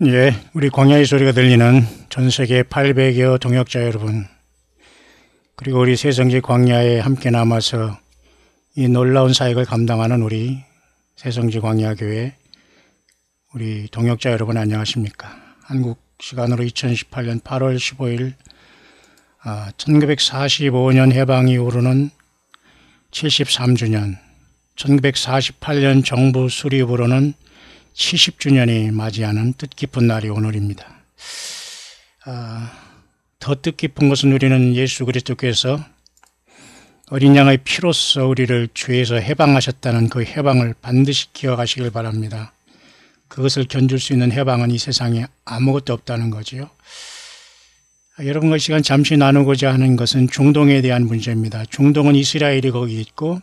예, 우리 광야의 소리가 들리는 전 세계 800여 동역자 여러분, 그리고 우리 새성지 광야에 함께 남아서 이 놀라운 사역을 감당하는 우리 새성지 광야교회 우리 동역자 여러분 안녕하십니까? 한국 시간으로 2018년 8월 15일 1945년 해방 이후로는 73주년, 1948년 정부 수립으로는 70주년이 맞이하는 뜻깊은 날이 오늘입니다. 더 뜻깊은 것은 우리는 예수 그리스도께서 어린 양의 피로써 우리를 죄에서 해방하셨다는 그 해방을 반드시 기억하시길 바랍니다. 그것을 견줄 수 있는 해방은 이 세상에 아무것도 없다는 거지요. 여러분과 시간 잠시 나누고자 하는 것은 중동에 대한 문제입니다. 중동은 이스라엘이 거기 있고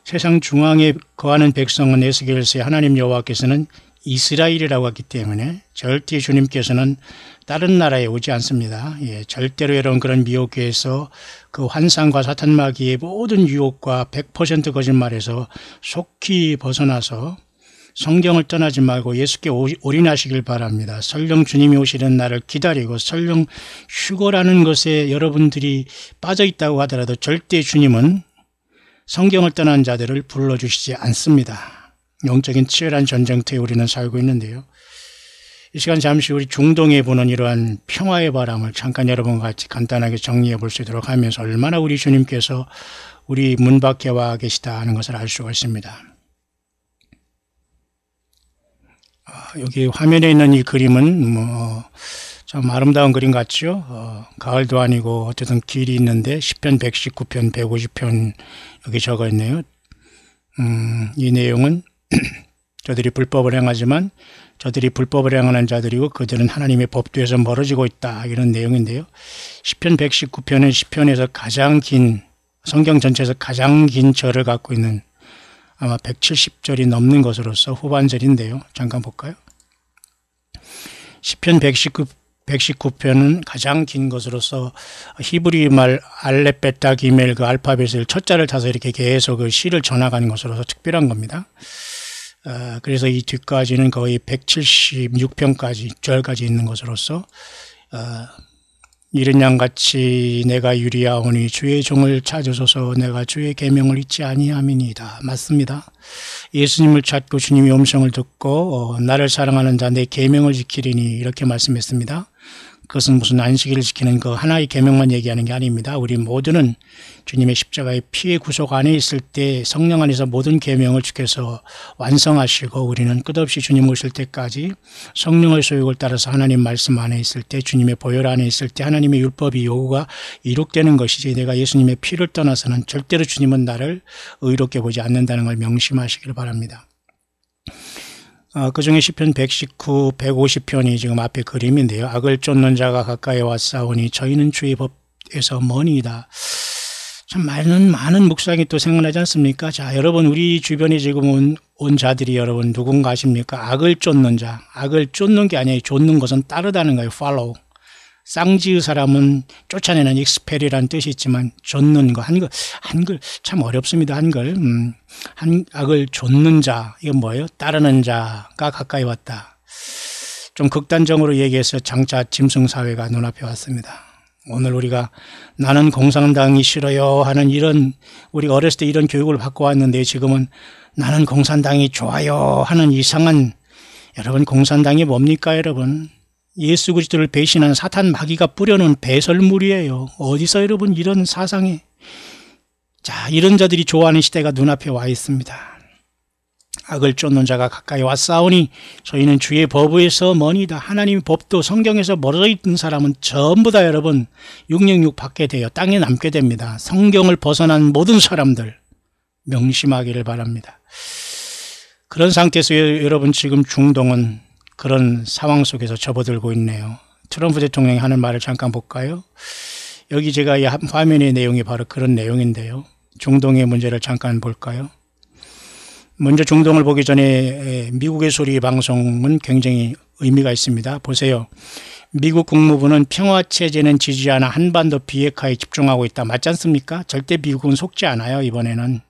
세상 중앙에 거하는 백성은 에스겔서에 하나님 여호와께서는 이스라엘이라고 하기 때문에 절대 주님께서는 다른 나라에 오지 않습니다. 절대로 여러분 그런 미혹에서 그 환상과 사탄마귀의 모든 유혹과 100% 거짓말에서 속히 벗어나서 성경을 떠나지 말고 예수께 올인하시길 바랍니다. 설령 주님이 오시는 날을 기다리고 설령 휴거라는 것에 여러분들이 빠져 있다고 하더라도 절대 주님은 성경을 떠난 자들을 불러주시지 않습니다. 영적인 치열한 전쟁터에 우리는 살고 있는데요. 이 시간 잠시 우리 중동에 부는 이러한 평화의 바람을 잠깐 여러분과 같이 간단하게 정리해 볼 수 있도록 하면서 얼마나 우리 주님께서 우리 문 밖에 와 계시다 하는 것을 알 수가 있습니다. 여기 화면에 있는 이 그림은 참 아름다운 그림 같죠. 가을도 아니고 어쨌든 길이 있는데 시편 119편, 150편 여기 적어 있네요. 이 내용은 저들이 불법을 행하지만 저들이 불법을 행하는 자들이고 그들은 하나님의 법도에서 멀어지고 있다, 이런 내용인데요. 시편 119편은 시편에서 가장 긴, 성경 전체에서 가장 긴 절을 갖고 있는 아마 170절이 넘는 것으로서 후반절인데요. 잠깐 볼까요? 시편 119편은 가장 긴 것으로서 히브리 말 알렙 베타 기멜 그 알파벳을 첫자를 타서 이렇게 계속 그 시를 전화가는 것으로서 특별한 겁니다. 그래서 이 뒤까지는 거의 176편까지 절까지 있는 것으로서 이른 양같이 내가 유리하오니 주의 종을 찾으소서 내가 주의 계명을 잊지 아니함이니이다. 맞습니다. 예수님을 찾고 주님의 음성을 듣고 나를 사랑하는 자 내 계명을 지키리니 이렇게 말씀했습니다. 그것은 무슨 안식일을 지키는 그 하나의 계명만 얘기하는 게 아닙니다. 우리 모두는 주님의 십자가의 피의 구속 안에 있을 때 성령 안에서 모든 계명을 주께서 완성하시고 우리는 끝없이 주님 오실 때까지 성령의 소욕을 따라서 하나님 말씀 안에 있을 때 주님의 보혈 안에 있을 때 하나님의 율법이 요구가 이룩되는 것이지 내가 예수님의 피를 떠나서는 절대로 주님은 나를 의롭게 보지 않는다는 걸 명심하시길 바랍니다. 그 중에 시편 119, 150편이 지금 앞에 그림인데요. 악을 쫓는 자가 가까이 왔사오니 저희는 주의 법에서 머니이다. 참 많은 묵상이 또 생각나지 않습니까? 자, 여러분 우리 주변에 지금 온 자들이 여러분 누군가 아십니까? 악을 쫓는 자. 악을 쫓는 게 아니에요. 쫓는 것은 따르다는 거예요. follow. 쌍지의 사람은 쫓아내는 expel이라는 뜻이 있지만 쫓는 거, 한글 참 어렵습니다. 한글. 악을 쫓는 자, 이건 뭐예요? 따르는 자가 가까이 왔다. 좀 극단적으로 얘기해서 장차 짐승사회가 눈앞에 왔습니다. 오늘 우리가 나는 공산당이 싫어요 하는 이런, 우리가 어렸을 때 이런 교육을 받고 왔는데 지금은 나는 공산당이 좋아요 하는 이상한, 여러분 공산당이 뭡니까 여러분? 예수 그리스도를 배신한 사탄 마귀가 뿌려놓은 배설물이에요. 어디서 여러분 이런 사상에, 자, 이런 자들이 좋아하는 시대가 눈앞에 와 있습니다. 악을 쫓는 자가 가까이 왔사오니 저희는 주의 법에서 머니다. 하나님의 법도 성경에서 멀어져 있는 사람은 전부 다 여러분 666 받게 돼요. 땅에 남게 됩니다. 성경을 벗어난 모든 사람들 명심하기를 바랍니다. 그런 상태에서 여러분 지금 중동은 그런 상황 속에서 접어들고 있네요. 트럼프 대통령이 하는 말을 잠깐 볼까요? 여기 제가 이 화면의 내용이 바로 그런 내용인데요. 중동의 문제를 잠깐 볼까요? 먼저 중동을 보기 전에 미국의 소리 방송은 굉장히 의미가 있습니다. 보세요. 미국 국무부는 평화체제는 지지하나 한반도 비핵화에 집중하고 있다. 맞지 않습니까? 절대 미국은 속지 않아요. 이번에는.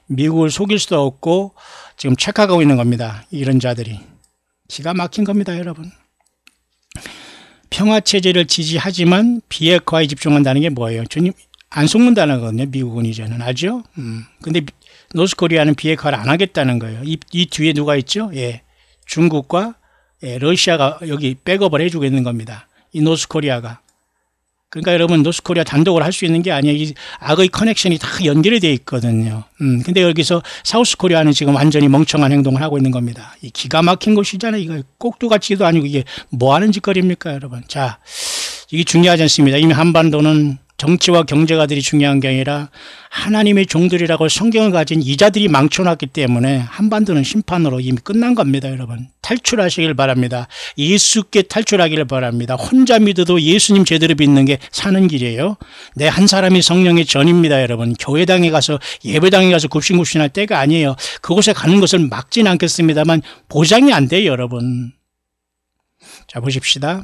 미국을 속일 수도 없고 지금 착각하고 있는 겁니다. 이런 자들이. 기가 막힌 겁니다, 여러분. 평화체제를 지지하지만 비핵화에 집중한다는 게 뭐예요? 주님 안 속는다는 거거든요. 미국은 이제는. 알죠? 근데 노스코리아는 비핵화를 안 하겠다는 거예요. 이 뒤에 누가 있죠? 예. 중국과 예, 러시아가 여기 백업을 해주고 있는 겁니다. 이 노스코리아가. 그러니까 여러분 노스코리아 단독으로 할 수 있는 게 아니에요. 이 악의 커넥션이 다 연결이 되어 있거든요. 근데 여기서 사우스코리아는 지금 완전히 멍청한 행동을 하고 있는 겁니다. 이 기가 막힌 곳이잖아요. 이거 꼭두가치도 아니고 이게 뭐 하는 짓거리입니까, 여러분? 자, 이게 중요하지 않습니다. 이미 한반도는 정치와 경제가들이 중요한 게 아니라 하나님의 종들이라고 성경을 가진 이자들이 망쳐놨기 때문에 한반도는 심판으로 이미 끝난 겁니다, 여러분. 탈출하시길 바랍니다. 예수께 탈출하기를 바랍니다. 혼자 믿어도 예수님 제대로 믿는 게 사는 길이에요. 내 한 사람이 성령의 전입니다, 여러분. 교회당에 가서 예배당에 가서 굽신굽신할 때가 아니에요. 그곳에 가는 것을 막지는 않겠습니다만 보장이 안 돼요, 여러분. 자, 보십시다.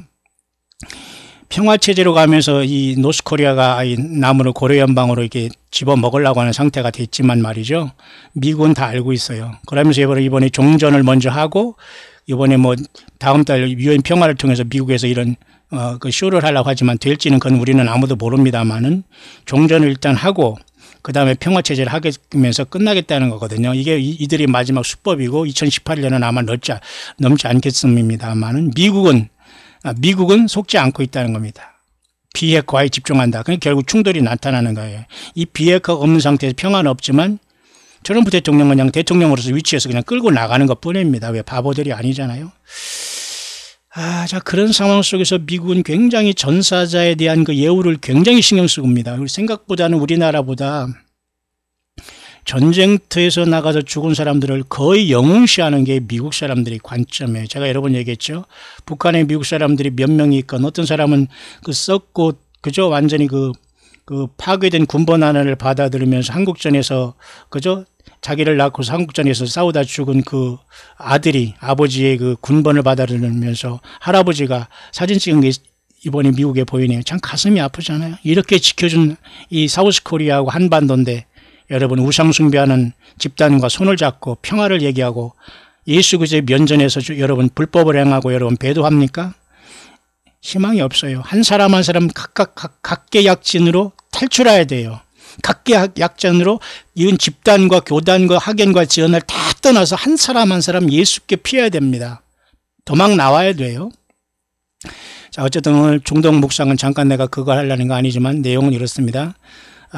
평화체제로 가면서 이 노스코리아가 이 나무를 고려연방으로 이렇게 집어먹으려고 하는 상태가 됐지만 말이죠. 미국은 다 알고 있어요. 그러면서 이번에 종전을 먼저 하고 이번에 뭐 다음 달 유엔 평화를 통해서 미국에서 이런 그 쇼를 하려고 하지만 될지는 그건 우리는 아무도 모릅니다만은 종전을 일단 하고 그 다음에 평화체제를 하면서 끝나겠다는 거거든요. 이게 이들이 마지막 수법이고 2018년은 아마 넘지 않겠습니다만은 미국은 속지 않고 있다는 겁니다. 비핵화에 집중한다. 그러니까 결국 충돌이 나타나는 거예요. 이 비핵화가 없는 상태에서 평화는 없지만 트럼프 대통령은 그냥 대통령으로서 위치에서 그냥 끌고 나가는 것 뿐입니다. 왜 바보들이 아니잖아요. 자, 그런 상황 속에서 미국은 굉장히 전사자에 대한 그 예우를 굉장히 신경 쓰고 있습니다. 생각보다는 우리나라보다 전쟁터에서 나가서 죽은 사람들을 거의 영웅시하는 게 미국 사람들의 관점이에요. 제가 여러 번 얘기했죠. 북한의 미국 사람들이 몇 명이 있건 어떤 사람은 그 썩고 그저 완전히 그 파괴된 군번하나를 받아들이면서 한국전에서 그저 자기를 낳고서 한국전에서 싸우다 죽은 그 아버지의 그 군번을 받아들이면서 할아버지가 사진 찍은 게 이번에 미국에 보이네요. 참 가슴이 아프잖아요. 이렇게 지켜준 이 사우스코리아하고 한반도인데 여러분 우상 숭배하는 집단과 손을 잡고 평화를 얘기하고 예수 그리스도의 면전에서 여러분 불법을 행하고 여러분 배도합니까? 희망이 없어요. 한 사람 한 사람 각계 약진으로 탈출해야 돼요. 각계 약진으로 이런 집단과 교단과 학연과 지연을 다 떠나서 한 사람 한 사람 예수께 피해야 됩니다. 도망 나와야 돼요. 자, 어쨌든 오늘 중동 묵상은 잠깐 내가 그거 하려는 거 아니지만 내용은 이렇습니다.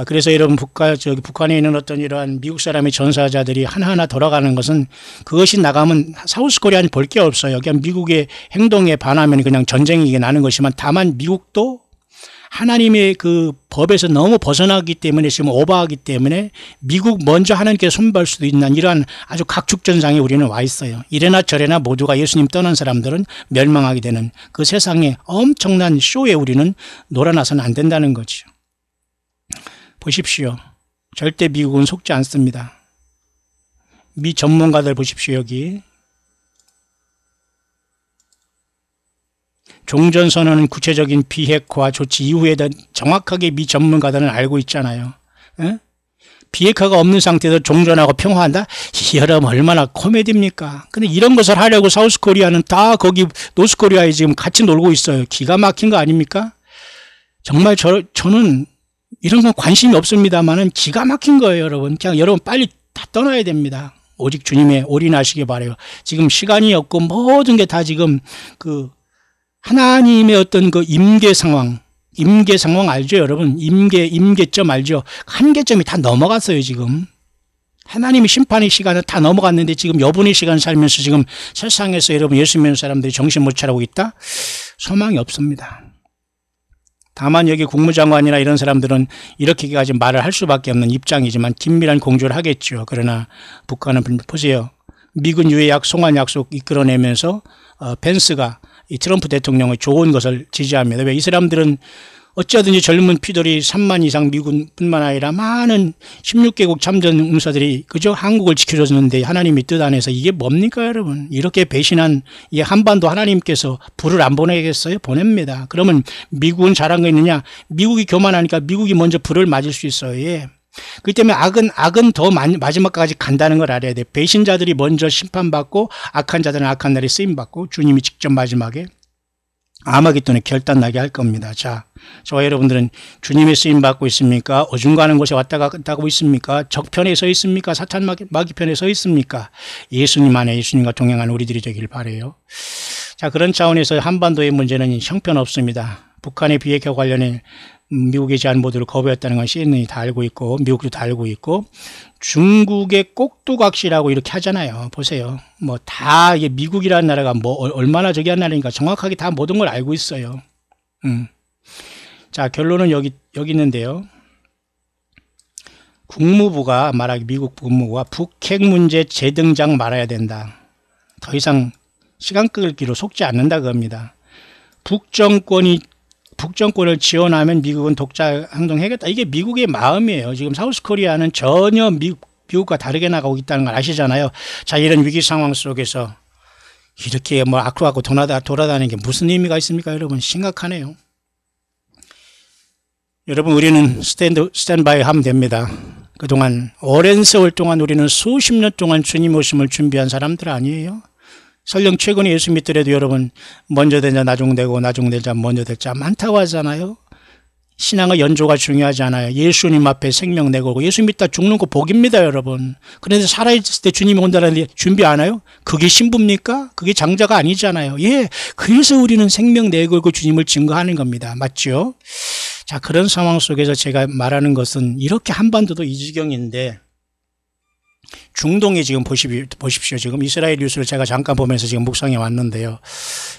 그래서 여러분 북한에 있는 어떤 이러한 미국 사람의 전사자들이 하나하나 돌아가는 것은 그것이 나가면 사우스코리아는 볼 게 없어요. 그냥 미국의 행동에 반하면 그냥 전쟁이 나는 것이지만 다만 미국도 하나님의 그 법에서 너무 벗어나기 때문에 지금 오버하기 때문에 미국 먼저 하나님께 손볼 수도 있는 이러한 아주 각축전상에 우리는 와 있어요. 이래나 저래나 모두가 예수님 떠난 사람들은 멸망하게 되는 그 세상에 엄청난 쇼에 우리는 놀아나서는 안 된다는 거죠. 보십시오. 절대 미국은 속지 않습니다. 미 전문가들 보십시오. 여기 종전선언은 구체적인 비핵화 조치 이후에 정확하게 미 전문가들은 알고 있잖아요. 에? 비핵화가 없는 상태에서 종전하고 평화한다? 여러분 얼마나 코미디입니까? 근데 이런 것을 하려고 사우스코리아는 다 거기 노스코리아에 지금 같이 놀고 있어요. 기가 막힌 거 아닙니까? 정말 저는 이런 건 관심이 없습니다만은 기가 막힌 거예요, 여러분. 그냥 여러분 빨리 다 떠나야 됩니다. 오직 주님의 올인하시기 바라요. 지금 시간이 없고 모든 게 다 지금 그 하나님의 어떤 그 임계 상황 알죠, 여러분? 임계점 알죠? 한계점이 다 넘어갔어요, 지금. 하나님의 심판의 시간은 다 넘어갔는데 지금 여분의 시간 살면서 지금 세상에서 여러분 예수 믿는 사람들이 정신 못 차리고 있다? 소망이 없습니다. 다만 여기 국무장관이나 이런 사람들은 이렇게까지 말을 할 수밖에 없는 입장이지만 긴밀한 공조를 하겠죠. 그러나 북한은 보세요. 미군 유해약 송환 약속 이끌어내면서 펜스가 이 트럼프 대통령의 좋은 것을 지지합니다. 왜 이 사람들은 어찌하든지 젊은 피들이 3만 이상 미군뿐만 아니라 많은 16개국 참전 응사들이 그저 한국을 지켜줬는데 하나님의 뜻 안에서 이게 뭡니까, 여러분? 이렇게 배신한 이 한반도 하나님께서 불을 안 보내겠어요? 보냅니다. 그러면 미국은 잘한 거 있느냐? 미국이 교만하니까 미국이 먼저 불을 맞을 수 있어요. 예. 그렇기 때문에 악은 더 마지막까지 간다는 걸 알아야 돼. 배신자들이 먼저 심판받고 악한 자들은 악한 날에 쓰임받고 주님이 직접 마지막에 아마겟돈에 결단나게 할 겁니다. 자, 저와 여러분들은 주님의 쓰임받고 있습니까? 어중간한 곳에 왔다 갔다 하고 있습니까? 적편에 서 있습니까? 사탄 마귀편에 서 있습니까? 예수님 안에 예수님과 동행하는 우리들이 되길 바라요. 자, 그런 차원에서 한반도의 문제는 형편없습니다. 북한의 비핵화 관련해 미국의 제안 모드를 거부했다는 건 CNN이 다 알고 있고 미국도 다 알고 있고 중국의 꼭두각시라고 이렇게 하잖아요. 보세요. 뭐 다 이게 미국이라는 나라가 뭐 얼마나 저기 한 나라니까 정확하게 다 모든 걸 알고 있어요. 자, 결론은 여기 있는데요. 국무부가 말하기 미국 국무부가 북핵 문제 재등장 말아야 된다. 더 이상 시간 끌기로 속지 않는다 그겁니다. 북정권을 지원하면 미국은 독자 행동하겠다. 이게 미국의 마음이에요. 지금 사우스코리아는 전혀 미국과 다르게 나가고 있다는 걸 아시잖아요. 자, 이런 위기 상황 속에서 이렇게 뭐 아쿠아고 돌아다니는 게 무슨 의미가 있습니까? 여러분, 심각하네요. 여러분, 우리는 스탠바이 하면 됩니다. 그동안 오랜 세월 동안 우리는 수십 년 동안 주님 오심을 준비한 사람들 아니에요? 설령 최근에 예수 믿더라도 여러분 먼저 된 자 나중 되고 나중 된 자 먼저 될 자 많다고 하잖아요. 신앙의 연조가 중요하지 않아요. 예수님 앞에 생명 내걸고 예수 믿다 죽는 거 복입니다 여러분. 그런데 살아있을 때 주님이 온다는 준비 안 해요? 그게 신부입니까? 그게 장자가 아니잖아요. 예, 그래서 우리는 생명 내걸고 주님을 증거하는 겁니다. 맞죠? 자, 그런 상황 속에서 제가 말하는 것은 이렇게 한반도도 이 지경인데 중동에 지금 보십시오. 지금 이스라엘 뉴스를 제가 잠깐 보면서 지금 묵상해 왔는데요.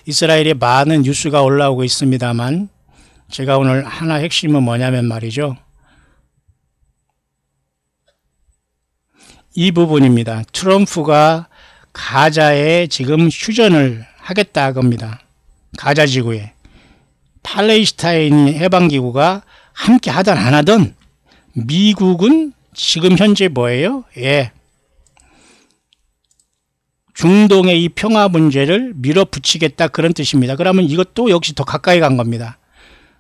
이스라엘에 많은 뉴스가 올라오고 있습니다만 제가 오늘 하나 핵심은 뭐냐면 말이죠. 이 부분입니다. 트럼프가 가자에 지금 휴전을 하겠다 겁니다. 가자 지구에. 팔레스타인 해방기구가 함께 하든 안 하든 미국은 지금 현재 뭐예요? 예. 중동의 이 평화 문제를 밀어붙이겠다 그런 뜻입니다. 그러면 이것도 역시 더 가까이 간 겁니다.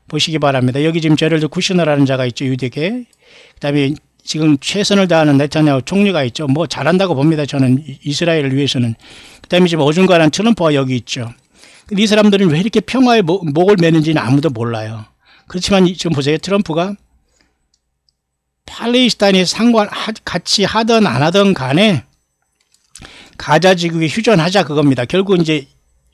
보시기 바랍니다. 여기 지금 제럴드 쿠시너라는 자가 있죠. 유대계. 그 다음에 지금 최선을 다하는 네타냐후 총리가 있죠. 뭐 잘한다고 봅니다. 저는 이스라엘을 위해서는. 그 다음에 지금 어중간한 트럼프가 여기 있죠. 이 사람들은 왜 이렇게 평화에 목을 매는지는 아무도 몰라요. 그렇지만 지금 보세요. 트럼프가 팔레스타인에 같이 하든 안 하든 간에 가자 지구에 휴전하자 그겁니다. 결국 이제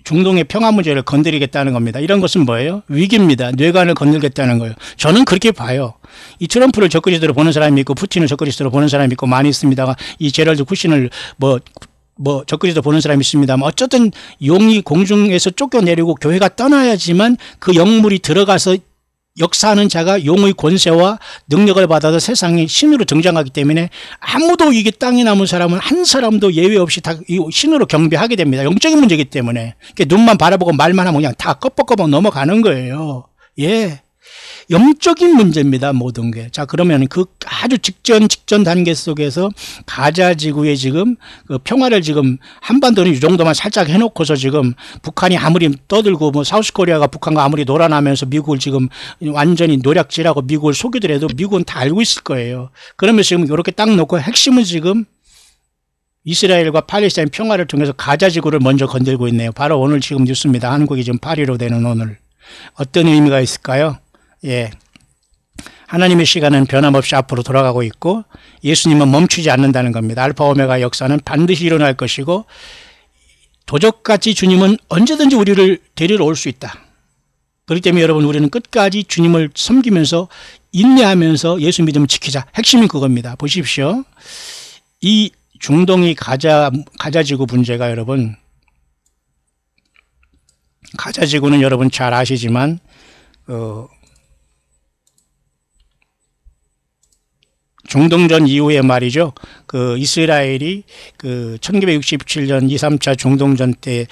중동의 평화 문제를 건드리겠다는 겁니다. 이런 것은 뭐예요? 위기입니다. 뇌관을 건들겠다는 거예요. 저는 그렇게 봐요. 이 트럼프를 적그리스도로 보는 사람이 있고 푸틴을 적그리스도로 보는 사람이 있고 많이 있습니다. 이 제럴드 쿠신을 적그리스도 보는 사람이 있습니다만 어쨌든 용이 공중에서 쫓겨내리고 교회가 떠나야지만 그 영물이 들어가서 역사하는 자가 용의 권세와 능력을 받아서 세상에 신으로 등장하기 때문에 아무도 이게 땅에 남은 사람은 한 사람도 예외 없이 다 이 신으로 경배하게 됩니다. 영적인 문제이기 때문에. 눈만 바라보고 말만 하면 그냥 다 껍벅껍벅 넘어가는 거예요. 예. 영적인 문제입니다. 모든 게. 자, 그러면 그 아주 직전 단계 속에서 가자 지구에 지금 그 평화를 지금 한반도는 이 정도만 살짝 해놓고서 지금 북한이 아무리 떠들고 뭐 사우스코리아가 북한과 아무리 놀아나면서 미국을 지금 완전히 노략질하고 미국을 속이더라도 미국은 다 알고 있을 거예요. 그러면 지금 이렇게 딱 놓고 핵심은 지금 이스라엘과 팔레스타인 평화를 통해서 가자 지구를 먼저 건들고 있네요. 바로 오늘 지금 뉴스입니다. 한국이 지금 8.15 되는 오늘. 어떤 의미가 있을까요? 예. 하나님의 시간은 변함없이 앞으로 돌아가고 있고 예수님은 멈추지 않는다는 겁니다. 알파 오메가 역사는 반드시 일어날 것이고 도적같이 주님은 언제든지 우리를 데리러 올 수 있다. 그렇기 때문에 여러분 우리는 끝까지 주님을 섬기면서 인내하면서 예수 믿음을 지키자. 핵심이 그겁니다. 보십시오. 이 중동이 가자지구 문제가 여러분 가자지구는 여러분 잘 아시지만 중동전 이후에 말이죠. 그 이스라엘이 그 1967년 2, 3차 중동전 때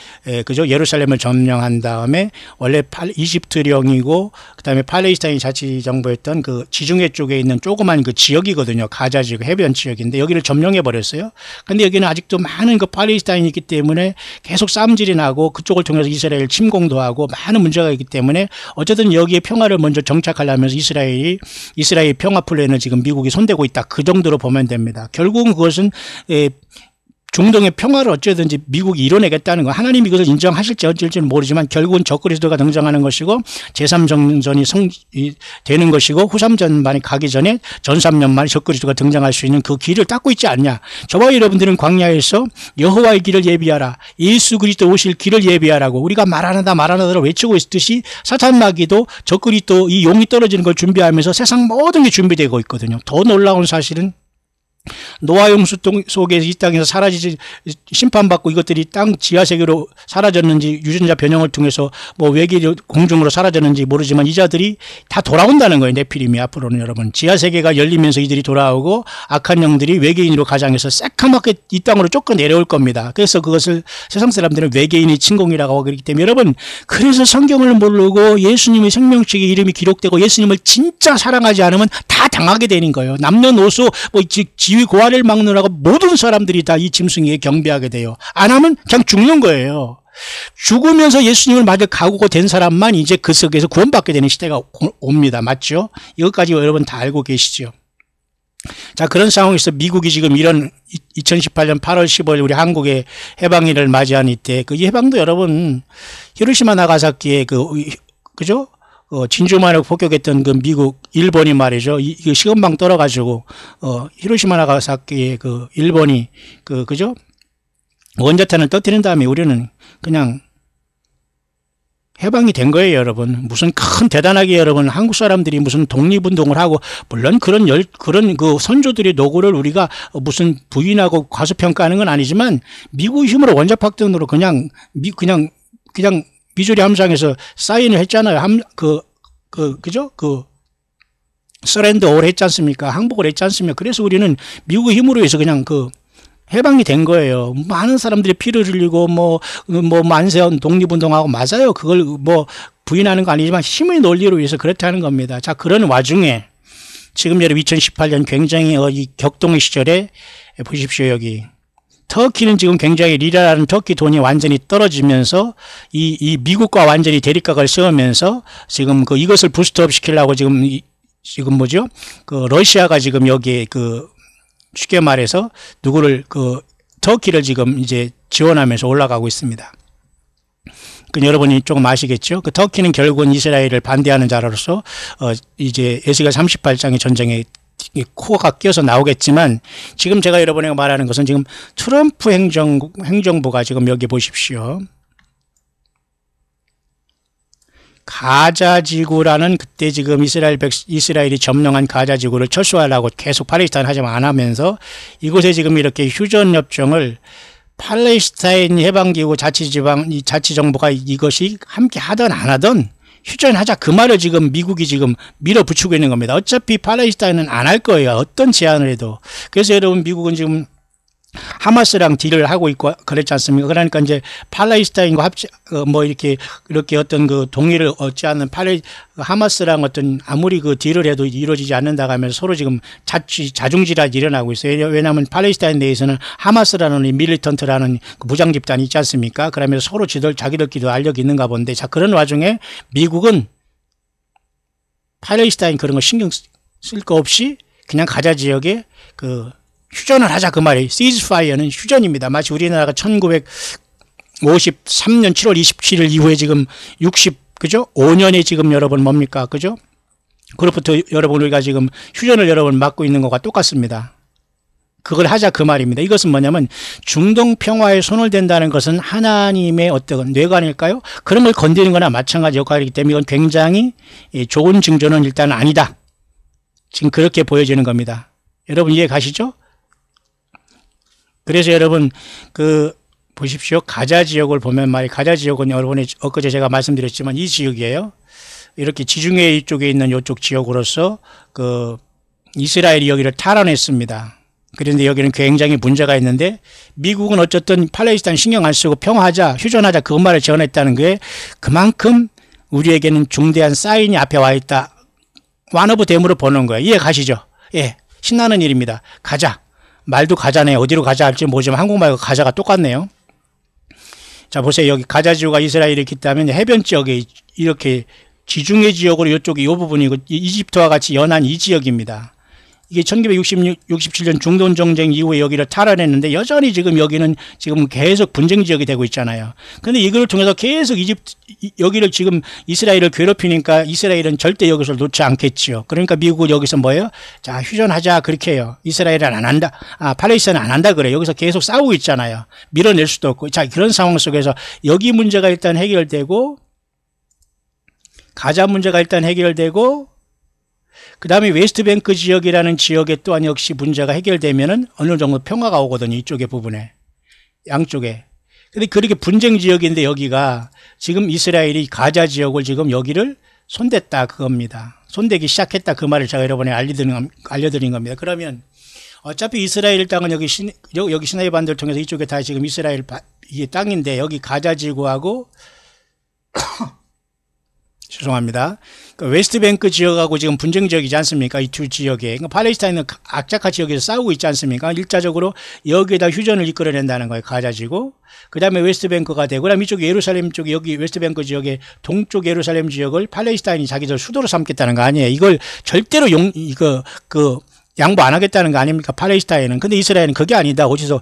그죠? 예루살렘을 점령한 다음에 원래 이집트령이고 그다음에 팔레스타인 자치정부였던 그 지중해 쪽에 있는 조그만 그 지역이거든요. 가자 지역 해변 지역인데 여기를 점령해 버렸어요. 근데 여기는 아직도 많은 그 팔레스타인이 있기 때문에 계속 싸움질이 나고 그쪽을 통해서 이스라엘 침공도 하고 많은 문제가 있기 때문에 어쨌든 여기에 평화를 먼저 정착하려면서 이스라엘 평화 플랜을 지금 미국이 손대고 하고 있다. 그 정도로 보면 됩니다. 결국은 그것은 중동의 평화를 어쩌든지 미국이 이뤄내겠다는 거. 하나님이 그것을 인정하실지 어쩔지는 모르지만 결국은 적그리스도가 등장하는 것이고 제3정전이 되는 것이고 후3전만이 가기 전에 전3년 만에 적그리스도가 등장할 수 있는 그 길을 닦고 있지 않냐. 저와 여러분들은 광야에서 여호와의 길을 예비하라. 예수 그리스도 오실 길을 예비하라고 우리가 말하나다 외치고 있듯이 사탄 마귀도 적그리스도 이 용이 떨어지는 걸 준비하면서 세상 모든 게 준비되고 있거든요. 더 놀라운 사실은 노아 홍수 속에서 이 땅에서 사라지지 심판받고 이것들이 땅 지하세계로 사라졌는지 유전자 변형을 통해서 뭐 외계 공중으로 사라졌는지 모르지만 이 자들이 다 돌아온다는 거예요. 네피림이 앞으로는 여러분 지하세계가 열리면서 이들이 돌아오고 악한 영들이 외계인으로 가장해서 새카맣게 이 땅으로 쫓겨 내려올 겁니다. 그래서 그것을 세상 사람들은 외계인의 침공이라고 하기 때문에 여러분 그래서 성경을 모르고 예수님의 생명책의 이름이 기록되고 예수님을 진짜 사랑하지 않으면 다 당하게 되는 거예요. 남녀노소 뭐 지위 고아를 막느라고 모든 사람들이 다 이 짐승에게 경배하게 돼요. 안 하면 그냥 죽는 거예요. 죽으면서 예수님을 맞을 각오가 된 사람만 이제 그 속에서 구원받게 되는 시대가 옵니다. 맞죠? 이것까지 여러분 다 알고 계시죠? 자, 그런 상황에서 미국이 지금 이런 2018년 8월 15일 우리 한국의 해방일을 맞이한 이때 그 해방도 여러분 히로시마 나가사키의 그죠? 진주만을 폭격했던 그 미국, 일본이 말이죠. 이 시금방 떨어가지고, 히로시마 나가사키의 그 일본이, 그죠? 원자탄을 터뜨린 다음에 우리는 그냥 해방이 된 거예요, 여러분. 무슨 대단하게 여러분, 한국 사람들이 무슨 독립운동을 하고, 물론 그런 그 선조들의 노고를 우리가 무슨 부인하고 과소평가하는 건 아니지만, 미국 힘으로 원자폭탄으로 그냥 미주리 함상에서 사인을 했잖아요. 그죠? 서렌더 올 했지 않습니까? 항복을 했지 않습니까? 그래서 우리는 미국의 힘으로 해서 그냥 해방이 된 거예요. 많은 사람들이 피를 흘리고 만세한 독립운동하고 맞아요. 그걸 부인하는 거 아니지만 힘의 논리로 위해서 그렇다는 겁니다. 자, 그런 와중에 지금 여러분 2018년 굉장히 이 격동의 시절에 보십시오. 여기. 터키는 지금 굉장히 리라라는 터키 돈이 완전히 떨어지면서 이 미국과 완전히 대립각을 세우면서 지금 이것을 부스트업 시키려고 지금 뭐죠? 러시아가 지금 여기에 쉽게 말해서 누구를 터키를 지금 이제 지원하면서 올라가고 있습니다. 여러분이 조금 아시겠죠? 터키는 결국은 이스라엘을 반대하는 자로서 이제 에스겔 38장의 전쟁에 코어가 끼어서 나오겠지만 지금 제가 여러분에게 말하는 것은 지금 트럼프 행정부가 지금 여기 보십시오. 가자지구라는 그때 지금 이스라엘이 점령한 가자지구를 철수하려고 계속 팔레스타인 하지만 안 하면서 이곳에 지금 이렇게 휴전협정을 팔레스타인 해방기구 자치정부가 이것이 함께 하든 안 하든 휴전하자 그 말을 지금 미국이 지금 밀어붙이고 있는 겁니다. 어차피 팔레스타인은 안 할 거예요. 어떤 제안을 해도. 그래서 여러분 미국은 지금 하마스랑 딜을 하고 있고 그랬지 않습니까? 그러니까 이제 팔레스타인과 이렇게 어떤 동의를 얻지 않는 하마스랑 어떤 아무리 딜을 해도 이루어지지 않는다고 하면서 서로 지금 자중질환이 일어나고 있어요. 왜냐하면 팔레스타인 내에서는 하마스라는 밀리턴트라는 무장 집단이 있지 않습니까? 그러면서 서로 자기들끼리도 알력이 있는가 본데 자, 그런 와중에 미국은 팔레스타인 그런 거 신경 쓸 거 없이 그냥 가자 지역에 휴전을 하자 그 말이에요. 시즈파이어는 휴전입니다. 마치 우리나라가 1953년 7월 27일 이후에 지금 그죠? 5년에 지금 여러분 뭡니까? 그죠? 그로부터 여러분 우리가 지금 휴전을 여러분 맡고 있는 것과 똑같습니다. 그걸 하자 그 말입니다. 이것은 뭐냐면 중동 평화에 손을 댄다는 것은 하나님의 어떤 뇌관일까요? 그런 걸 건드리는 거나 마찬가지 역할이기 때문에 이건 굉장히 좋은 징조는 일단 아니다. 지금 그렇게 보여지는 겁니다. 여러분 이해 가시죠? 그래서 여러분 보십시오. 가자 지역을 보면 가자 지역은 여러분이 엊그제 제가 말씀드렸지만 이 지역이에요. 이렇게 지중해 쪽에 있는 이쪽 지역으로서 이스라엘이 여기를 탈환했습니다. 그런데 여기는 굉장히 문제가 있는데 미국은 어쨌든 팔레스타인 신경 안 쓰고 평화하자, 휴전하자 그 말을 지원했다는 게 그만큼 우리에게는 중대한 사인이 앞에 와 있다. one of them으로 보는 거예요. 이해 가시죠? 예, 신나는 일입니다. 가자. 말도 가자네. 어디로 가자 할지 모르지만 한국말과 가자가 똑같네요. 자, 보세요. 여기 가자 지구가 이스라엘이 있기 때문에 해변 지역에 이렇게 지중해 지역으로 이쪽이 이 부분이 이집트와 같이 연한 이 지역입니다. 이게 1967년 중동 정쟁 이후에 여기를 탈환했는데 여전히 지금 여기는 지금 계속 분쟁 지역이 되고 있잖아요. 그런데 이걸 통해서 계속 여기를 지금 이스라엘을 괴롭히니까 이스라엘은 절대 여기서 놓지 않겠지요. 그러니까 미국은 여기서 뭐예요? 자, 휴전하자 그렇게 해요. 이스라엘은 안 한다. 팔레스타인은 안 한다 그래. 여기서 계속 싸우고 있잖아요. 밀어낼 수도 없고. 자, 그런 상황 속에서 여기 문제가 일단 해결되고 가자 문제가 일단 해결되고 그 다음에 웨스트뱅크 지역이라는 지역에 또한 역시 문제가 해결되면은 어느 정도 평화가 오거든요. 이쪽의 부분에. 양쪽에. 근데 그렇게 분쟁 지역인데 여기가 지금 이스라엘이 가자 지역을 지금 여기를 손댔다 그겁니다. 손대기 시작했다 그 말을 제가 여러분에 알려드린 겁니다. 그러면 어차피 이스라엘 땅은 여기 시나이 반도를 통해서 이쪽에 다 지금 이스라엘 이게 땅인데 여기 가자 지구하고 죄송합니다. 그러니까 웨스트뱅크 지역하고 지금 분쟁 지역이지 않습니까? 이 두 지역에. 그러니까 팔레스타인은 악자카 지역에서 싸우고 있지 않습니까? 일차적으로 여기에다 휴전을 이끌어낸다는 거예요. 가자지고. 그 다음에 웨스트뱅크가 되고, 그 다음에 이쪽 예루살렘 쪽에 여기 웨스트뱅크 지역의 동쪽 예루살렘 지역을 팔레스타인이 자기들 수도로 삼겠다는 거 아니에요. 이걸 절대로 양보 안 하겠다는 거 아닙니까? 팔레스타인은. 근데 이스라엘은 그게 아니다. 어디서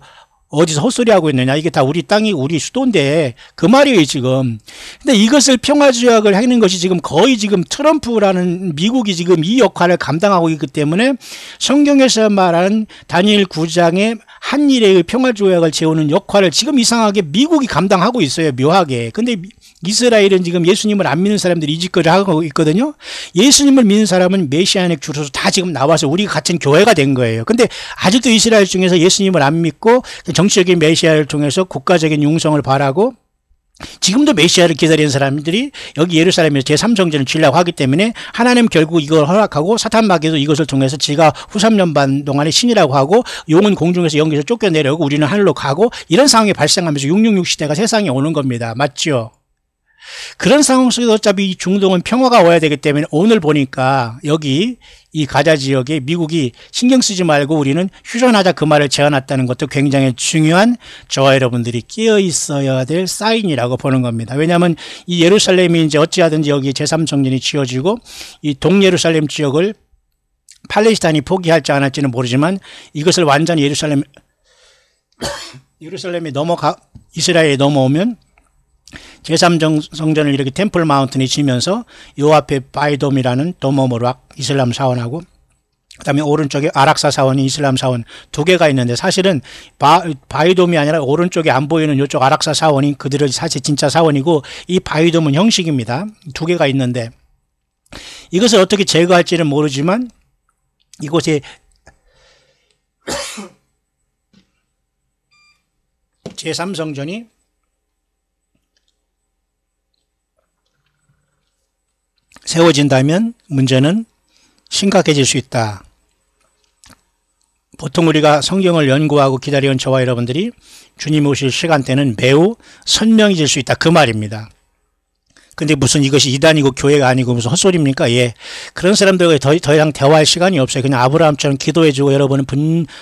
헛소리하고 있느냐. 이게 다 우리 땅이 우리 수도인데 그 말이에요 지금. 근데 이것을 평화조약을 하는 것이 지금 거의 지금 트럼프라는 미국이 지금 이 역할을 감당하고 있기 때문에 성경에서 말하는 다니엘 9장의 한일의 평화조약을 재우는 역할을 지금 이상하게 미국이 감당하고 있어요. 묘하게. 근데 이스라엘은 지금 예수님을 안 믿는 사람들이 이 짓거리를 하고 있거든요. 예수님을 믿는 사람은 메시아닉 주로서 다 지금 나와서 우리가 같은 교회가 된 거예요. 근데 아직도 이스라엘 중에서 예수님을 안 믿고 정치적인 메시아를 통해서 국가적인 융성을 바라고 지금도 메시아를 기다리는 사람들이 여기 예루살렘에서 제3성전을 지으려고 하기 때문에 하나님 결국 이걸 허락하고 사탄 마귀도 이것을 통해서 지가 후 3년 반 동안의 신이라고 하고 용은 공중에서 연기에서 쫓겨내려고 우리는 하늘로 가고 이런 상황이 발생하면서 666 시대가 세상에 오는 겁니다. 맞죠? 그런 상황 속에서 어차피 이 중동은 평화가 와야 되기 때문에 오늘 보니까 여기 이 가자 지역에 미국이 신경 쓰지 말고 우리는 휴전하자 그 말을 제안했다는 것도 굉장히 중요한 저와 여러분들이 끼어 있어야 될 사인이라고 보는 겁니다. 왜냐하면 이 예루살렘이 이제 어찌하든지 여기 제3성전이 지어지고 이 동예루살렘 지역을 팔레스타인이 포기할지 안 할지는 모르지만 이것을 완전히 예루살렘에 이스라엘에 넘어오면 제3성전을 이렇게 템플 마운틴이 지면서 요 앞에 바이돔이라는 도모모락 이슬람 사원하고 그 다음에 오른쪽에 아락사 사원이 이슬람 사원 두 개가 있는데 사실은 바이돔이 아니라 오른쪽에 안 보이는 이쪽 아락사 사원이 그들의 사실 진짜 사원이고 이 바이돔은 형식입니다. 두 개가 있는데 이것을 어떻게 제거할지는 모르지만 이곳에 제3성전이 세워진다면 문제는 심각해질 수 있다. 보통 우리가 성경을 연구하고 기다리는 저와 여러분들이 주님 오실 시간대는 매우 선명해질 수 있다. 그 말입니다. 근데 무슨 이것이 이단이고 교회가 아니고 무슨 헛소리입니까? 예. 그런 사람들과 더 이상 대화할 시간이 없어요. 그냥 아브라함처럼 기도해주고 여러분은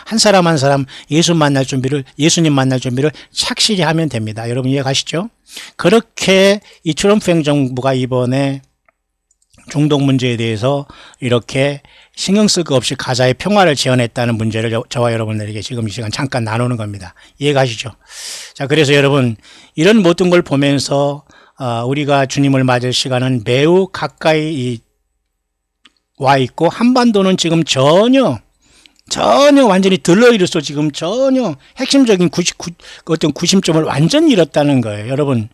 한 사람 한 사람 예수님 만날 준비를 착실히 하면 됩니다. 여러분 이해 가시죠? 그렇게 이 트럼프 행정부가 이번에 중동 문제에 대해서 이렇게 신경 쓸 거 없이 가자의 평화를 제안했다는 문제를 저와 여러분들에게 지금 이 시간 잠깐 나누는 겁니다. 이해가시죠? 자, 그래서 여러분 이런 모든 걸 보면서 우리가 주님을 맞을 시간은 매우 가까이 와 있고 한반도는 지금 전혀 완전히 들러일어서 지금 전혀 핵심적인 어떤 구심점을 완전히 잃었다는 거예요. 여러분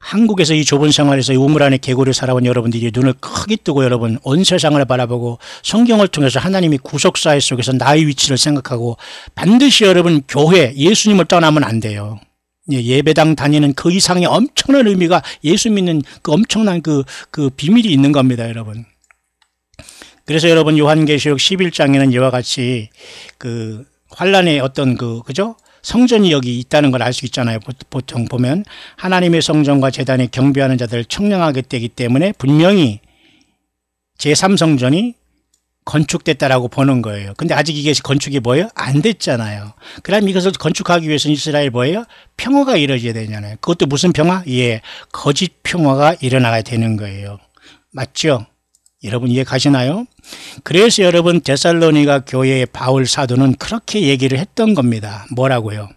한국에서 이 좁은 생활에서 이 우물 안에 개구리를 살아온 여러분들이 눈을 크게 뜨고 여러분 온 세상을 바라보고 성경을 통해서 하나님이 구속사회 속에서 나의 위치를 생각하고 반드시 여러분 교회 예수님을 떠나면 안 돼요. 예배당 다니는 그 이상의 엄청난 의미가 예수 믿는 그 엄청난 그 비밀이 있는 겁니다, 여러분. 그래서 여러분 요한계시록 11장에는 이와 같이 그 환란의 어떤 그죠? 성전이 여기 있다는 걸 알 수 있잖아요. 보통 보면 하나님의 성전과 제단에 경배하는 자들을 청량하게 되기 때문에 분명히 제3성전이 건축됐다라고 보는 거예요. 근데 아직 이게 건축이 뭐예요? 안 됐잖아요. 그럼 이것을 건축하기 위해서는 이스라엘 뭐예요? 평화가 이루어져야 되잖아요. 그것도 무슨 평화? 예, 거짓 평화가 일어나야 되는 거예요. 맞죠? 여러분 이해 가시나요? 그래서 여러분 데살로니가 교회의 바울 사도는 그렇게 얘기를 했던 겁니다. 뭐라고요?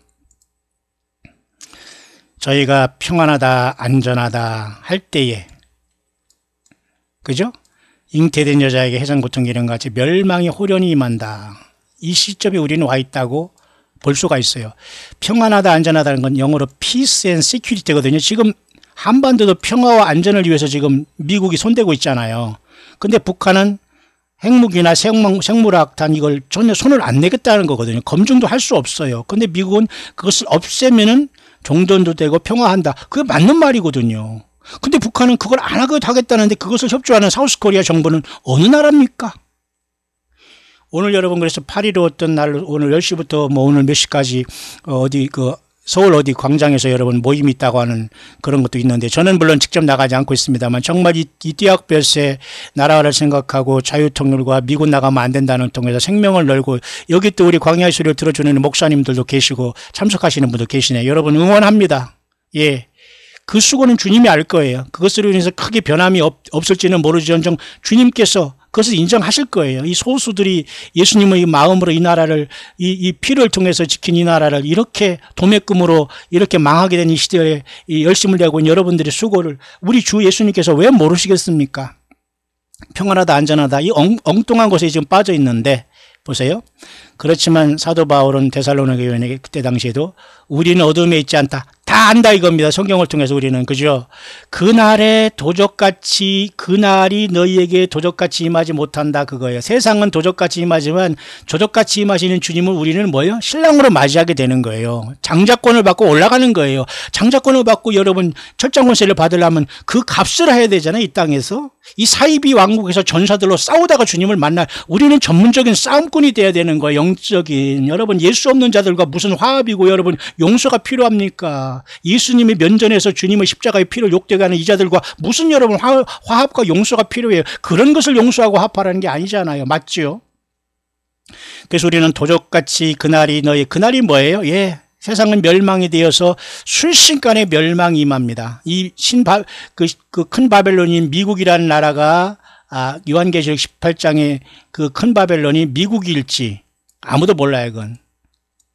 저희가 평안하다 안전하다 할 때에, 그죠? 잉태된 여자에게 해산고통 이런 같이 멸망의 호련이 임한다. 이 시점에 우리는 와 있다고 볼 수가 있어요. 평안하다 안전하다는 건 영어로 peace and security거든요. 지금 한반도도 평화와 안전을 위해서 지금 미국이 손대고 있잖아요. 근데 북한은 핵무기나 생물학탄 이걸 전혀 손을 안 내겠다는 거거든요. 검증도 할 수 없어요. 근데 미국은 그것을 없애면은 종전도 되고 평화한다. 그게 맞는 말이거든요. 근데 북한은 그걸 안 하겠다는데 그것을 협조하는 사우스코리아 정부는 어느 나라입니까? 오늘 여러분 그래서 8.15 어떤 날 오늘 10시부터 뭐 오늘 몇 시까지 어디 서울 어디 광장에서 여러분 모임이 있다고 하는 그런 것도 있는데 저는 물론 직접 나가지 않고 있습니다만 정말 이 띠약볕에 나라를 생각하고 자유통일과 미군 나가면 안 된다는 통해서 생명을 걸고 여기 또 우리 광야의 소리를 들어주는 목사님들도 계시고 참석하시는 분도 계시네요. 여러분 응원합니다. 예. 그 수고는 주님이 알 거예요. 그것으로 인해서 크게 변함이 없을지는 모르지언정 주님께서 그것을 인정하실 거예요. 이 소수들이 예수님의 마음으로 이 나라를 이 피를 통해서 지킨 이 나라를 이렇게 도매금으로 이렇게 망하게 된 이 시대에 이 열심을 내고 있는 여러분들의 수고를 우리 주 예수님께서 왜 모르시겠습니까? 평안하다 안전하다 이 엉뚱한 곳에 지금 빠져 있는데 보세요. 그렇지만 사도 바울은 데살로니가 교인에게 그때 당시에도 우리는 어둠에 있지 않다. 다 안다 이겁니다. 성경을 통해서 우리는. 그죠? 그날에 도적같이 그날이 너희에게 도적같이 임하지 못한다 그거예요. 세상은 도적같이 임하지만 도적같이 임하시는 주님을 우리는 뭐예요? 신랑으로 맞이하게 되는 거예요. 장자권을 받고 올라가는 거예요. 장자권을 받고 여러분 철장권세를 받으려면 그 값을 해야 되잖아요. 이 땅에서. 이 사이비 왕국에서 전사들로 싸우다가 주님을 만날 우리는 전문적인 싸움꾼이 돼야 되는 거예요. 영적인. 여러분 예수 없는 자들과 무슨 화합이고 여러분 용서가 필요합니까? 예수님이 면전에서 주님의 십자가의 피를 욕되게 하는 이자들과 무슨 여러분 화합과 용서가 필요해요. 그런 것을 용서하고 화합하라는 게 아니잖아요. 맞죠? 그래서 우리는 도적같이 그날이 뭐예요? 예. 세상은 멸망이 되어서 순식간에 멸망이 임합니다. 이 그 큰 바벨론인 미국이라는 나라가 요한계시록 18장에 그 큰 바벨론이 미국일지 아무도 몰라요. 그건.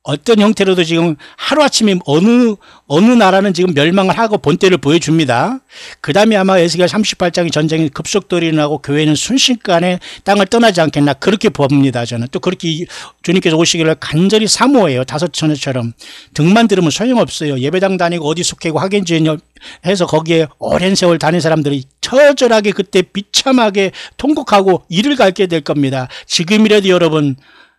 어떤 형태로도 지금 하루아침에 어느 나라는 지금 멸망을 하고 본때를 보여줍니다. 그 다음에 아마 에스겔 38장의 전쟁이 급속도로 일어나고 교회는 순식간에 땅을 떠나지 않겠나 그렇게 봅니다. 저는 또 그렇게 주님께서 오시기를 간절히 사모해요. 다섯 처녀처럼. 등만 들으면 소용없어요. 예배당 다니고 어디 속해고 학연지연 해서 거기에 오랜 세월 다닌 사람들이 처절하게 그때 비참하게 통곡하고 이를 갈게 될 겁니다. 지금이라도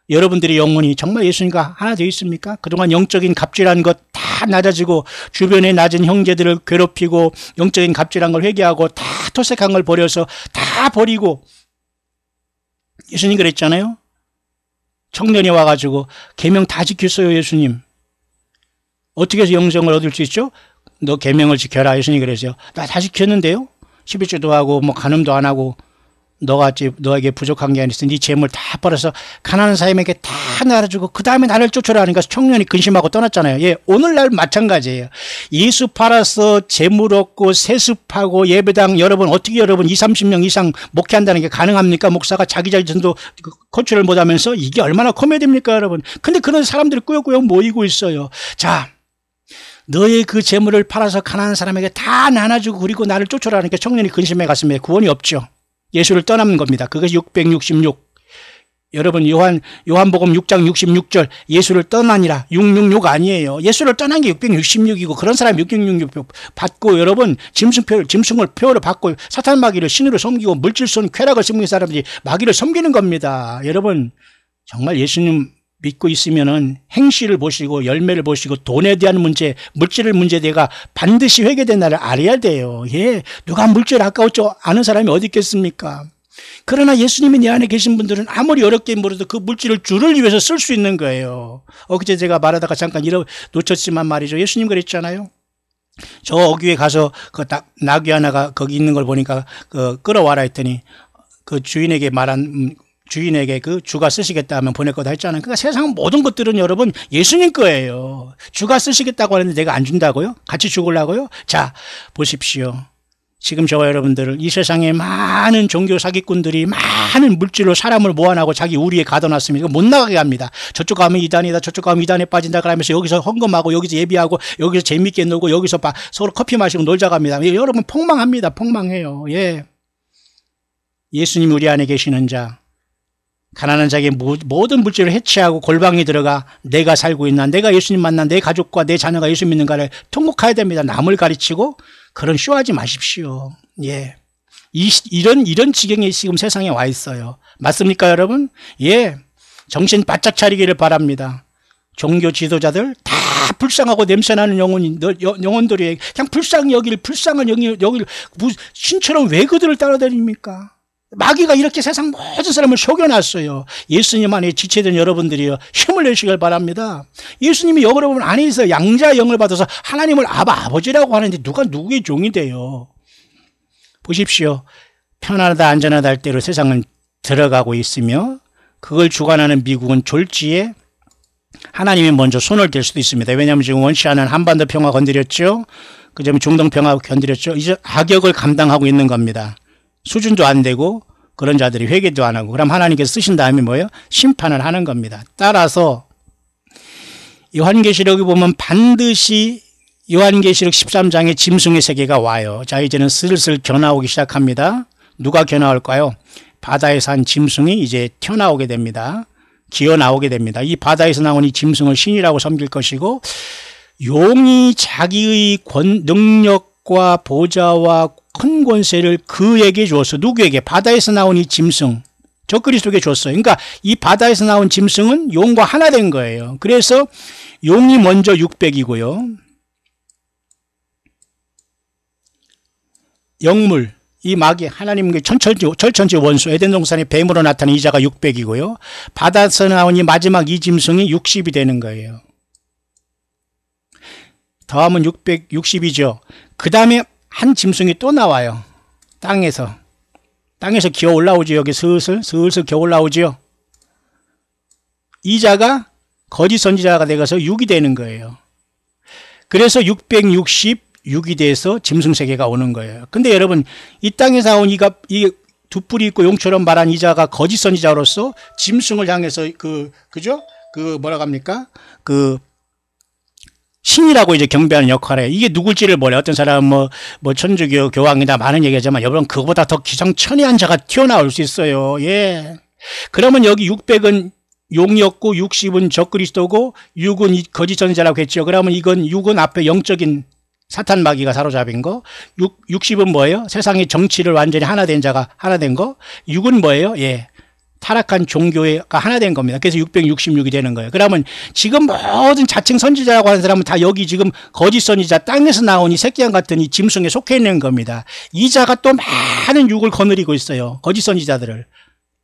여러분들의 영혼이 정말 예수님과 하나 되어 있습니까? 그동안 영적인 갑질한 것 다 낮아지고 주변에 낮은 형제들을 괴롭히고 영적인 갑질한 걸 회개하고 다 토색한 걸 버려서 다 버리고 예수님 그랬잖아요. 청년이 와가지고 계명 다 지켰어요. 예수님. 어떻게 해서 영생을 얻을 수 있죠? 너 계명을 지켜라. 예수님이 그랬어요. 나 다 지켰는데요. 11조도 하고 뭐 간음도 안 하고 너에게 부족한 게 아니었어. 네 재물 다 벌어서 가난한 사람에게 다 나눠주고 그 다음에 나를 쫓으라 하니까 청년이 근심하고 떠났잖아요. 예, 오늘날 마찬가지예요. 예수 팔아서 재물 얻고 세습하고 예배당 여러분 20-30명 이상 목회한다는 게 가능합니까? 목사가 자기 자신도 컨트롤 못하면서 이게 얼마나 코미디입니까 여러분. 근데 그런 사람들이 꾸역꾸역 모이고 있어요. 자, 너의 그 재물을 팔아서 가난한 사람에게 다 나눠주고 그리고 나를 쫓으라 하니까 청년이 근심해 갔으면 구원이 없죠. 예수를 떠나는 겁니다. 그것이 666. 여러분 요한복음 6장 66절 예수를 떠나니라 666 아니에요. 예수를 떠난 게 666이고 그런 사람이 666 받고 여러분 짐승을 표로 받고 사탄 마귀를 신으로 섬기고 물질손 쾌락을 섬기는 사람들이 마귀를 섬기는 겁니다. 여러분 정말 예수님 믿고 있으면은 행실을 보시고 열매를 보시고 돈에 대한 문제, 물질의 문제에 대가 반드시 회개된다를 알아야 돼요. 예, 누가 물질 아까웠지 않은 사람이 어디 있겠습니까? 그러나 예수님이 내 안에 계신 분들은 아무리 어렵게 물어도 그 물질을 주를 위해서 쓸 수 있는 거예요. 그제 제가 말하다가 잠깐 놓쳤지만 말이죠. 예수님 그랬잖아요. 저 어귀에 가서 그 나귀 하나가 거기 있는 걸 보니까 끌어와라 했더니 그 주인에게 그 주가 쓰시겠다 하면 보낼 거다 했잖아요. 그러니까 세상 모든 것들은 여러분 예수님 거예요. 주가 쓰시겠다고 하는데 내가 안 준다고요? 같이 죽으려고요? 자, 보십시오. 지금 저와 여러분들을 이 세상에 많은 종교 사기꾼들이 많은 물질로 사람을 모아나고 자기 우리에 가둬놨습니다. 못 나가게 합니다. 저쪽 가면 이단이다, 저쪽 가면 이단에 빠진다 그러면서 여기서 헌금하고 여기서 예비하고 여기서 재밌게 놀고 여기서 서로 커피 마시고 놀자고 합니다. 여러분 폭망합니다. 폭망해요. 예. 예수님이 우리 안에 계시는 자, 가난한 자에게 모든 물질을 해치하고 골방에 들어가 내가 살고 있나, 내가 예수님 만나 내 가족과 내 자녀가 예수 믿는가를 통곡해야 됩니다. 남을 가르치고 그런 쇼하지 마십시오. 예. 이런 지경에 지금 세상에 와 있어요. 맞습니까, 여러분? 예. 정신 바짝 차리기를 바랍니다. 종교 지도자들 다 불쌍하고 냄새나는 영혼들이 그냥 불쌍한 여길 신처럼 왜 그들을 따라다닙니까? 마귀가 이렇게 세상 모든 사람을 속여놨어요. 예수님 안에 지체된 여러분들이요, 힘을 내시길 바랍니다. 예수님이 여러분 안에서 양자 영을 받아서 하나님을 아버지라고 하는데 누가 누구의 종이 돼요? 보십시오. 편안하다 안전하다 할 대로 세상은 들어가고 있으며 그걸 주관하는 미국은 졸지에 하나님이 먼저 손을 댈 수도 있습니다. 왜냐하면 지금 원치 않은 한반도 평화 건드렸죠. 그 다음에 중동 평화 건드렸죠. 이제 악역을 감당하고 있는 겁니다. 수준도 안 되고 그런 자들이 회개도 안 하고, 그럼 하나님께서 쓰신 다음에 뭐예요? 심판을 하는 겁니다. 따라서 요한계시록에 보면 반드시 요한계시록 13장에 짐승의 세계가 와요. 자, 이제는 슬슬 겨나오기 시작합니다. 누가 겨나올까요? 바다에서 한 짐승이 이제 튀어나오게 됩니다. 기어 나오게 됩니다. 이 바다에서 나온 이 짐승을 신이라고 섬길 것이고, 용이 자기의 능력과 보좌와 큰 권세를 그에게 주었어. 누구에게? 바다에서 나온 이 짐승, 적그리스도에게 줬어요. 그러니까 이 바다에서 나온 짐승은 용과 하나 된 거예요. 그래서 용이 먼저 600이고요. 영물, 이 마귀, 하나님의 철천지 원수, 에덴 동산의 뱀으로 나타난 이자가 600이고요. 바다에서 나온 이 마지막 이 짐승이 60이 되는 거예요. 더하면 660이죠. 그 다음에 한 짐승이 또 나와요. 땅에서 기어 올라오죠. 여기 슬슬 기어 올라오죠. 이자가 거짓 선지자가 되어서 6이 되는 거예요. 그래서 666이 돼서 짐승 세계가 오는 거예요. 근데 여러분, 이 땅에서 나온 이 두 뿔이 있고 용처럼 말한 이자가 거짓 선지자로서 짐승을 향해서 그죠? 뭐라고 합니까? 신이라고 이제 경배하는 역할에, 이게 누굴지를 몰라요. 어떤 사람은 뭐 천주교 교황이다 많은 얘기하지만 여러분, 그거보다 더 기상천외한 자가 튀어나올 수 있어요. 예. 그러면 여기 600은 용이었고 60은 적그리스도고 6은 거짓 선지자라고 했죠. 그러면 이건 6은 앞에 영적인 사탄 마귀가 사로잡힌 거, 60은 뭐예요? 세상의 정치를 완전히 하나 된 자가 하나 된 거, 6은 뭐예요? 예. 타락한 종교가 하나 된 겁니다. 그래서 666이 되는 거예요. 그러면 지금 모든 자칭 선지자라고 하는 사람은 다 여기 지금 거짓 선지자, 땅에서 나온 이 새끼양 같은 이 짐승에 속해 있는 겁니다. 이 자가 또 많은 육을 거느리고 있어요. 거짓 선지자들을.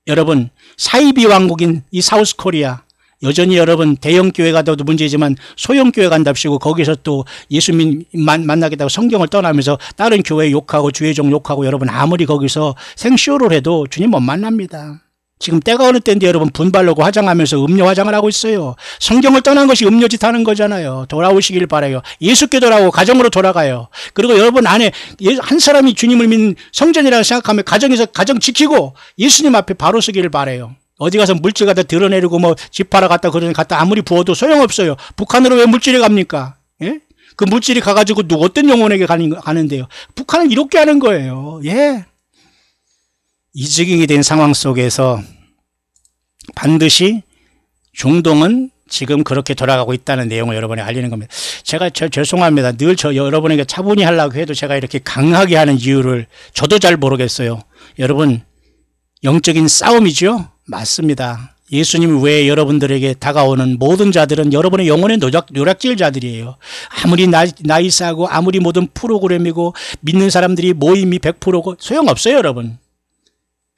여러분, 사이비 왕국인 이 사우스 코리아, 여전히 여러분 대형 교회 가도 문제지만 소형 교회 간답시고 거기서 또 예수님 만나겠다고 성경을 떠나면서 다른 교회 욕하고 주의종 욕하고, 여러분 아무리 거기서 생쇼를 해도 주님 못 만납니다. 지금 때가 어느 때인데 여러분 분발하고 화장하면서 음료 화장을 하고 있어요. 성경을 떠난 것이 음료짓 하는 거잖아요. 돌아오시길 바라요. 예수께 돌아오고 가정으로 돌아가요. 그리고 여러분 안에 한 사람이 주님을 믿는 성전이라고 생각하면 가정에서 가정 지키고 예수님 앞에 바로 서기를 바라요. 어디 가서 물질 갖다 드러내려고 뭐 집하러 갔다 그러니 갔다 아무리 부어도 소용없어요. 북한으로 왜 물질이 갑니까? 예? 그 물질이 가가지고 어떤 영혼에게 가는데요. 북한은 이렇게 하는 거예요. 예. 이지경이 된 상황 속에서 반드시 중동은 지금 그렇게 돌아가고 있다는 내용을 여러분에 알리는 겁니다. 제가 죄송합니다. 늘 여러분에게 차분히 하려고 해도 제가 이렇게 강하게 하는 이유를 저도 잘 모르겠어요. 여러분, 영적인 싸움이죠? 맞습니다. 예수님이 왜 여러분들에게 다가오는 모든 자들은 여러분의 영혼의 노략질 자들이에요. 아무리 나이스하고 아무리 모든 프로그램이고 믿는 사람들이 모임이 100%고 소용없어요, 여러분.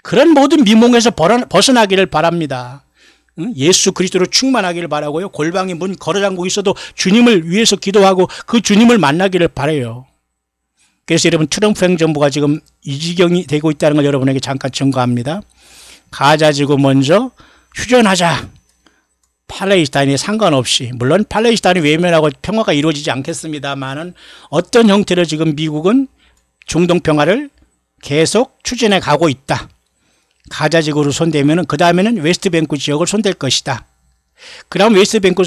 그런 모든 미몽에서 벗어나기를 바랍니다. 예수 그리스도로 충만하기를 바라고요. 골방에 문 걸어잠그고 있어도 주님을 위해서 기도하고 그 주님을 만나기를 바라요. 그래서 여러분, 트럼프 행정부가 지금 이 지경이 되고 있다는 걸 여러분에게 잠깐 증거합니다. 가자지구 먼저 휴전하자. 팔레스타인에 상관없이, 물론 팔레스타인이 외면하고 평화가 이루어지지 않겠습니다만은 어떤 형태로 지금 미국은 중동 평화를 계속 추진해 가고 있다. 가자 지구로 손대면은 그 다음에는 웨스트뱅크 지역을 손댈 것이다. 그다음 웨스트뱅크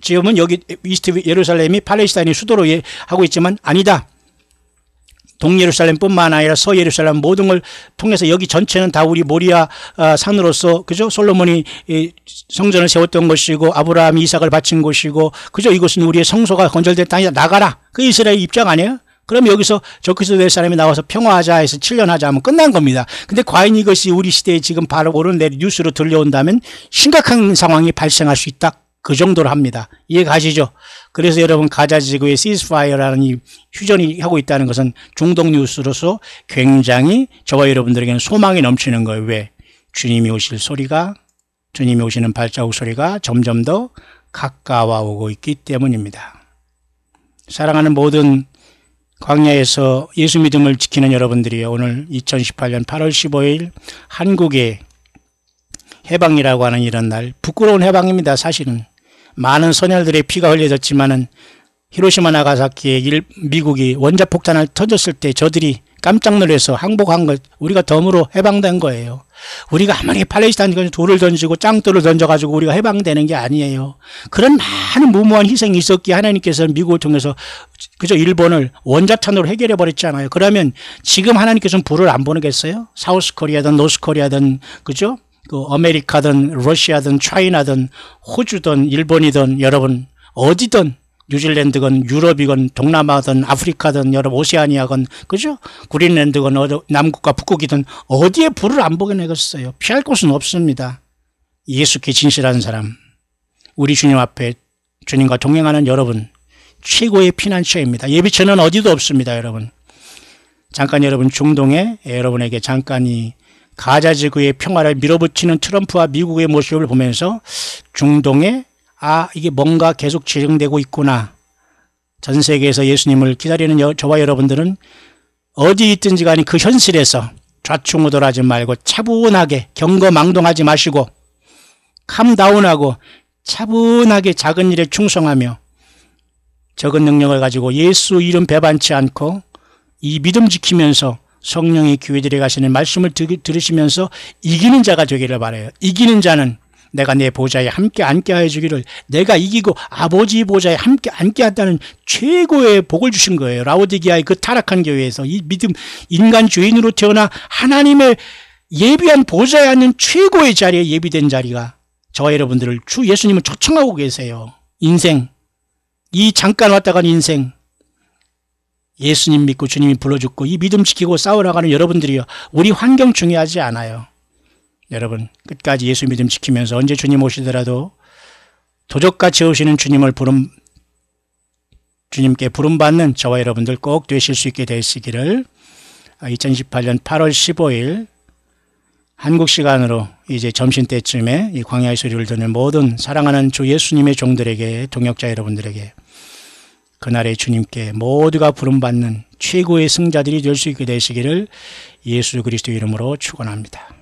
지역은 여기 이스트 예루살렘이 팔레스타인이 수도로 하고 있지만 아니다. 동예루살렘뿐만 아니라 서예루살렘 모든 걸 통해서 여기 전체는 다 우리 모리아 산으로서 그죠? 솔로몬이 성전을 세웠던 것이고 아브라함이 이삭을 바친 곳이고 그죠? 이곳은 우리의 성소가 건설된 땅이다. 나가라. 그 이스라엘 입장 아니에요? 그럼 여기서 적그리스도 될 사람이 나와서 평화하자 해서 7년 하자 하면 끝난 겁니다. 근데 과연 이것이 우리 시대에 지금 바로 오른내리 뉴스로 들려온다면 심각한 상황이 발생할 수 있다. 그 정도로 합니다. 이해 가시죠? 그래서 여러분 가자 지구의 시스파이어라는 이 휴전이 하고 있다는 것은 중동 뉴스로서 굉장히 저와 여러분들에게는 소망이 넘치는 거예요. 왜? 주님이 오실 소리가 주님이 오시는 발자국 소리가 점점 더 가까워오고 있기 때문입니다. 사랑하는 모든 광야에서 예수 믿음을 지키는 여러분들이요. 오늘 2018년 8월 15일 한국의 해방이라고 하는 이런 날 부끄러운 해방입니다. 사실은. 많은 선열들의 피가 흘려졌지만은 히로시마 나가사키에 미국이 원자폭탄을 터졌을 때 저들이 깜짝 놀라서 항복한 것 우리가 덤으로 해방된 거예요. 우리가 아무리 팔레스타인에 돌을 던지고 짱돌을 던져가지고 우리가 해방되는 게 아니에요. 그런 많은 무모한 희생이 있었기에 하나님께서는 미국을 통해서 그저 일본을 원자탄으로 해결해 버렸잖아요. 그러면 지금 하나님께서는 불을 안 보내겠어요? 사우스 코리아든 노스 코리아든 그죠? 그 아메리카든 러시아든 차이나든 호주든 일본이든 여러분 어디든 뉴질랜드건 유럽이건 동남아든 아프리카든 여러분 오세아니아건 그죠? 그린랜드건 남극과 북극이든 어디에 불을 안 보게 내겠어요. 피할 곳은 없습니다. 예수께 진실한 사람 우리 주님 앞에 주님과 동행하는 여러분 최고의 피난처입니다. 예비처는 어디도 없습니다. 여러분 잠깐 여러분 중동에 여러분에게 잠깐 이 가자 지구의 평화를 밀어붙이는 트럼프와 미국의 모습을 보면서 중동에 이게 뭔가 계속 진행되고 있구나. 전 세계에서 예수님을 기다리는 저와 여러분들은 어디 있든지 간에 그 현실에서 좌충우돌하지 말고 차분하게 경거망동하지 마시고 캄다운하고 차분하게 작은 일에 충성하며 적은 능력을 가지고 예수 이름 배반치 않고 이 믿음 지키면서 성령의 교회들에 가시는 말씀을 들으시면서 이기는 자가 되기를 바라요. 이기는 자는 내가 내 보좌에 함께 앉게 하여 주기를 내가 이기고 아버지 보좌에 함께 앉게 한다는 최고의 복을 주신 거예요. 라오디게아의 그 타락한 교회에서 이 믿음 인간 죄인으로 태어나 하나님의 예비한 보좌에 앉는 최고의 자리에 예비된 자리가 저와 여러분들을 주 예수님을 초청하고 계세요. 인생 이 잠깐 왔다 간 인생 예수님 믿고 주님이 불러줬고 이 믿음 지키고 싸우러가는 여러분들이요. 우리 환경 중요하지 않아요. 여러분 끝까지 예수 믿음 지키면서 언제 주님 오시더라도 도적같이 오시는 주님께 부름받는 저와 여러분들 꼭 되실 수 있게 되시기를 2018년 8월 15일 한국 시간으로 이제 점심때쯤에 이 광야의 소리를 듣는 모든 사랑하는 주 예수님의 종들에게 동역자 여러분들에게 그날의 주님께 모두가 부름받는 최고의 승자들이 될 수 있게 되시기를 예수 그리스도 이름으로 축원합니다.